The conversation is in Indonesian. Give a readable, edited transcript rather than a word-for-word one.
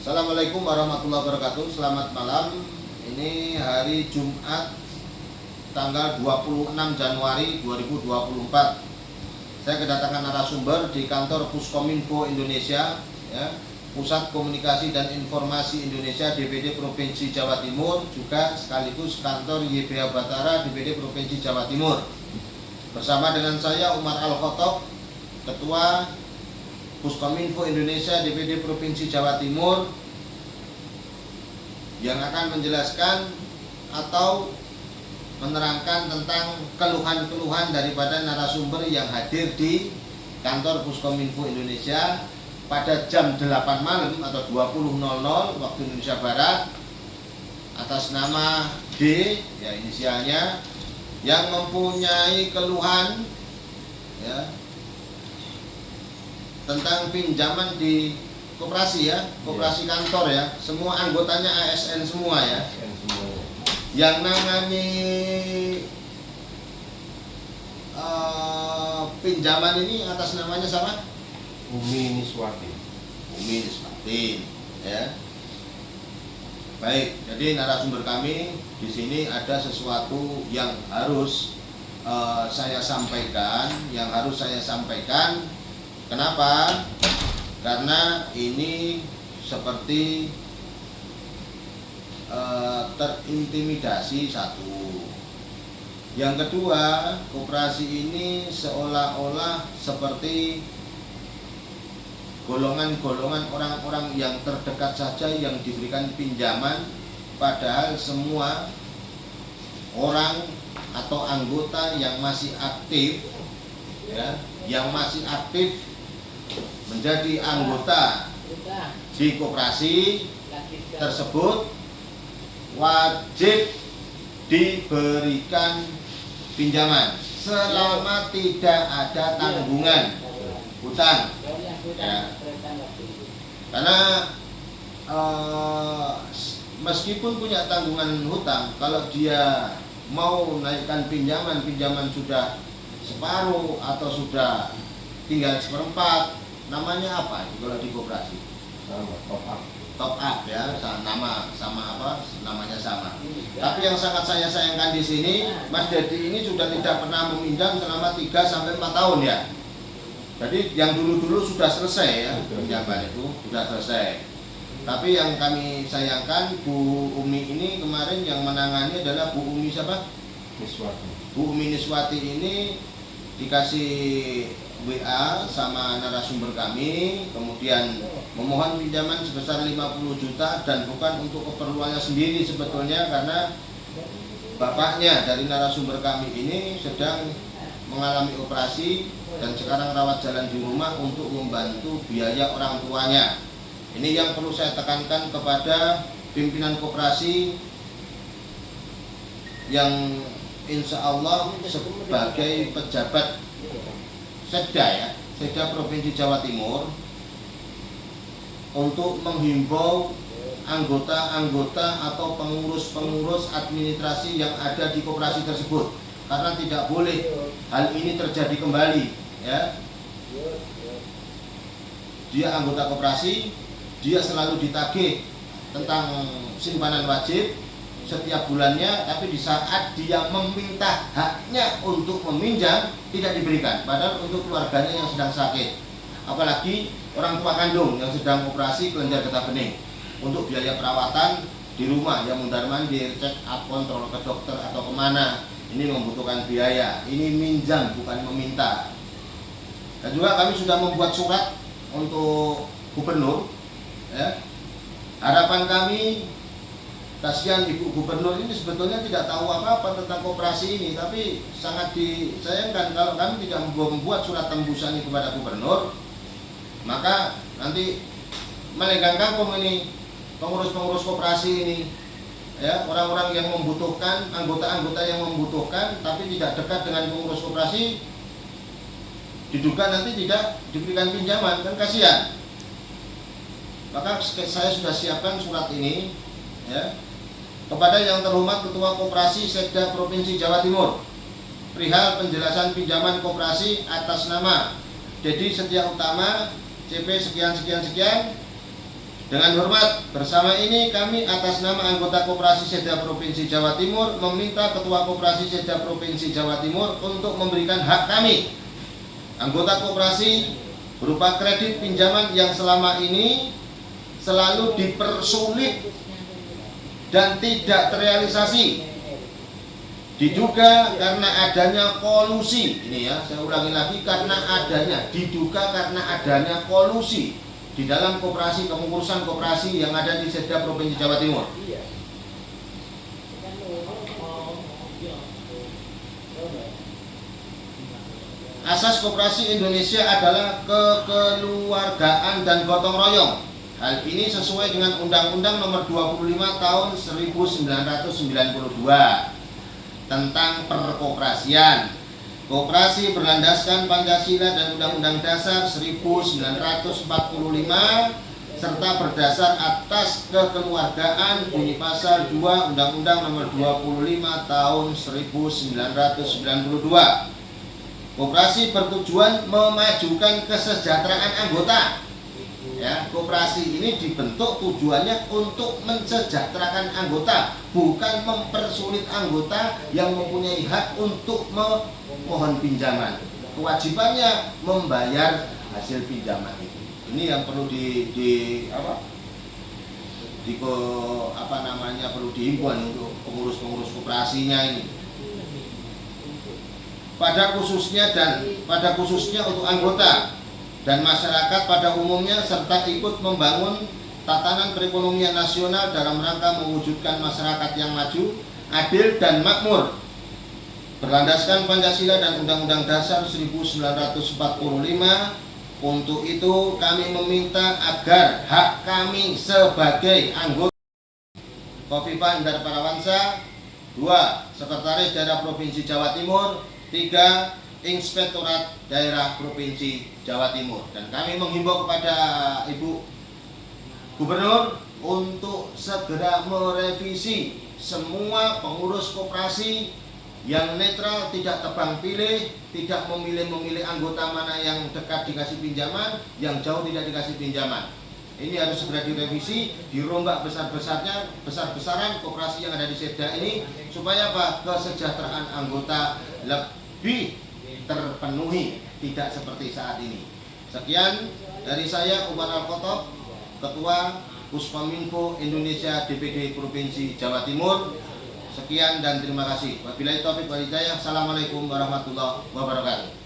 Assalamualaikum warahmatullahi wabarakatuh. Selamat malam. Ini hari Jumat tanggal 26 Januari 2024. Saya kedatangan narasumber di kantor Puskominfo Indonesia, ya, Pusat Komunikasi dan Informasi Indonesia DPD Provinsi Jawa Timur, juga sekaligus kantor YBH Batara DPD Provinsi Jawa Timur. Bersama dengan saya Umar Al-Khotob, Ketua Puskominfo Indonesia DPD Provinsi Jawa Timur, yang akan menjelaskan atau menerangkan tentang keluhan-keluhan daripada narasumber yang hadir di kantor Puskominfo Indonesia pada jam 8 malam atau 20.00 waktu Indonesia Barat, atas nama D, ya inisialnya, yang mempunyai keluhan, ya, tentang pinjaman di koperasi, ya, koperasi kantor, ya, semua anggotanya ASN semua, ya. Yang namanya pinjaman ini atas namanya sama Umi Niswati. Umi Niswati, ya. Baik, jadi narasumber kami di sini ada sesuatu yang harus saya sampaikan, Kenapa? Karena ini seperti terintimidasi, satu. Yang kedua, koperasi ini seolah-olah seperti golongan-golongan orang-orang yang terdekat saja yang diberikan pinjaman, padahal semua orang atau anggota yang masih aktif, ya, yang masih aktif menjadi anggota di koperasi tersebut wajib diberikan pinjaman selama tidak ada tanggungan hutang, ya. Karena meskipun punya tanggungan hutang, kalau dia mau naikkan pinjaman sudah separuh atau sudah tinggal seperempat, namanya apa kalau di koperasi? Top up, ya, namanya sama. Tapi yang sangat saya sayangkan di sini, Mas Dedi ini sudah tidak pernah meminjam selama 3 sampai 4 tahun, ya. Jadi yang dulu-dulu sudah selesai, ya, pinjaman itu sudah selesai. Tapi yang kami sayangkan, Bu Umi ini kemarin yang menangani adalah Bu Umi siapa? Niswati. Bu Umi Niswati ini dikasih WA sama narasumber kami, kemudian memohon pinjaman sebesar 50 juta dan bukan untuk keperluannya sendiri sebetulnya, karena bapaknya dari narasumber kami ini sedang mengalami operasi dan sekarang rawat jalan di rumah untuk membantu biaya orang tuanya. Ini yang perlu saya tekankan kepada pimpinan koperasi yang insya Allah sebagai pejabat Sekda, ya, Sekda Provinsi Jawa Timur, untuk menghimbau anggota-anggota atau pengurus-pengurus administrasi yang ada di koperasi tersebut, karena tidak boleh hal ini terjadi kembali, ya. Dia anggota koperasi, dia selalu ditagih tentang simpanan wajib setiap bulannya, tapi di saat dia meminta haknya untuk meminjam tidak diberikan, padahal untuk keluarganya yang sedang sakit, apalagi orang tua kandung yang sedang operasi kelenjar getah bening, untuk biaya perawatan di rumah yang mondar-mandir, check up, kontrol ke dokter atau kemana, ini membutuhkan biaya. Ini minjam bukan meminta. Dan juga kami sudah membuat surat untuk gubernur, ya. Harapan kami, kasihan Ibu Gubernur ini sebetulnya tidak tahu apa-apa tentang koperasi ini, tapi sangat disayangkan kalau kami tidak membuat surat tembusan kepada Gubernur, maka nanti melegang kangkung ini pengurus-pengurus koperasi ini, ya, orang-orang yang membutuhkan, anggota-anggota yang membutuhkan tapi tidak dekat dengan pengurus koperasi, diduga nanti tidak diberikan pinjaman, kan kasihan. Maka saya sudah siapkan surat ini, ya, kepada yang terhormat Ketua Koperasi Sekda Provinsi Jawa Timur, perihal penjelasan pinjaman koperasi atas nama Dedi Setia Utama, CP sekian Dengan hormat, bersama ini kami atas nama anggota Koperasi Seda Provinsi Jawa Timur meminta Ketua Koperasi Seda Provinsi Jawa Timur untuk memberikan hak kami, anggota koperasi, berupa kredit pinjaman yang selama ini selalu dipersulit dan tidak terrealisasi. Diduga karena adanya kolusi, ini ya, saya ulangi lagi, diduga karena adanya kolusi di dalam koperasi kepengurusan koperasi yang ada di Seda Provinsi Jawa Timur. Asas koperasi Indonesia adalah kekeluargaan dan gotong royong. Hal ini sesuai dengan Undang-Undang Nomor 25 Tahun 1992 tentang perkoperasian. Koperasi berlandaskan Pancasila dan Undang-Undang Dasar 1945 serta berdasar atas kekeluargaan bunyi pasal 2 Undang-Undang Nomor 25 Tahun 1992. Koperasi bertujuan memajukan kesejahteraan anggota. Ya, koperasi ini dibentuk tujuannya untuk mensejahterakan anggota, bukan mempersulit anggota yang mempunyai hak untuk memohon pinjaman. Kewajibannya membayar hasil pinjaman itu. Ini yang perlu perlu dihimbau untuk pengurus-pengurus koperasinya ini. Pada khususnya untuk anggota dan masyarakat pada umumnya, serta ikut membangun tatanan perekonomian nasional dalam rangka mewujudkan masyarakat yang maju, adil dan makmur berlandaskan Pancasila dan Undang-Undang Dasar 1945. Untuk itu kami meminta agar hak kami sebagai anggota Khofifah Indar Parawansa, 2. Sekretaris Daerah Provinsi Jawa Timur, 3. Inspektorat Daerah Provinsi Jawa Timur. Dan kami menghimbau kepada Ibu Gubernur untuk segera merevisi semua pengurus koperasi yang netral, tidak tebang pilih, tidak memilih anggota mana yang dekat dikasih pinjaman, yang jauh tidak dikasih pinjaman. Ini harus segera direvisi, dirombak besar-besaran koperasi yang ada di Seda ini, supaya apa? Kesejahteraan anggota lebih terpenuhi, tidak seperti saat ini. Sekian dari saya, Umar Al-Khotob, Ketua Puskominfo Indonesia DPD Provinsi Jawa Timur. Sekian dan terima kasih. Wabillahi taufiq wal hidayah. Assalamualaikum warahmatullahi wabarakatuh.